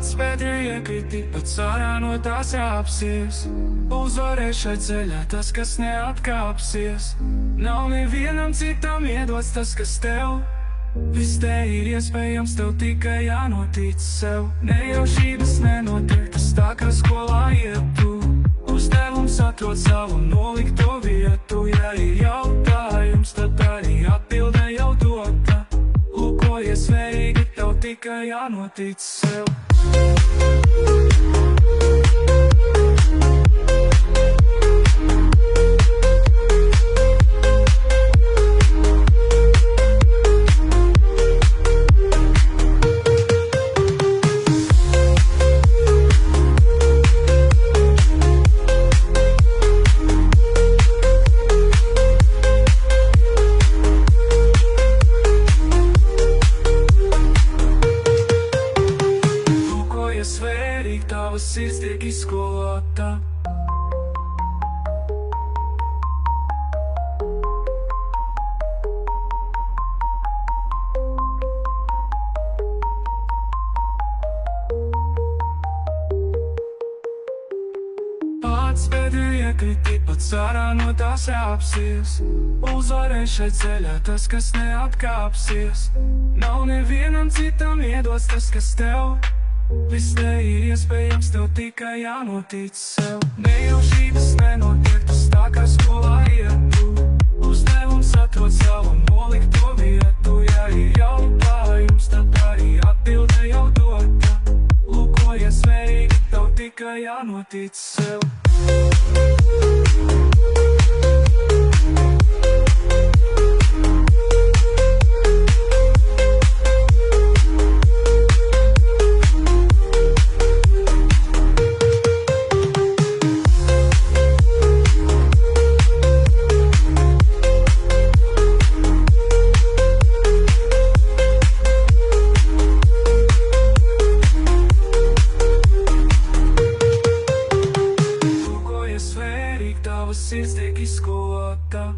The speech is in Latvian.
Pats pēdējie iekriti, pats ārā no tās rāpsies. Uzvarēs šai ceļā tas, kas neatkāpsies. Nav nevienam citam iedots tas, kas tev. Viss te ir iespējams, tev tikai jānotic sev. Nejaušības nenotiek, tas tā kā skolā ietu. Uzdevums atrod savu nolikto vietu. Ja ir jautājums, tad arī atbilde jau dota. Lūkojies vērīgi, tev tikai jānotic sev. Svērīgi tavas sirds tiek izskolota. Pats pēdējie iekriti, pats ārā no tās rāpsies. Uzvarēs šai ceļā tas, kas neatkāpsies. Nav nevienam citam iedots tas, kas tev. Viss te ir iespējams, tev tikai jānotic sev. Nejaušības nenotiek, tas tā kā skolā ietu. Uzdevums atrod savu nolikto vietu. Ja ir jautājums, tad arī atbilde jau dota. Lūkojies vērīgi, tev tikai jānotic sev. Tavas sirds tiek izskolota.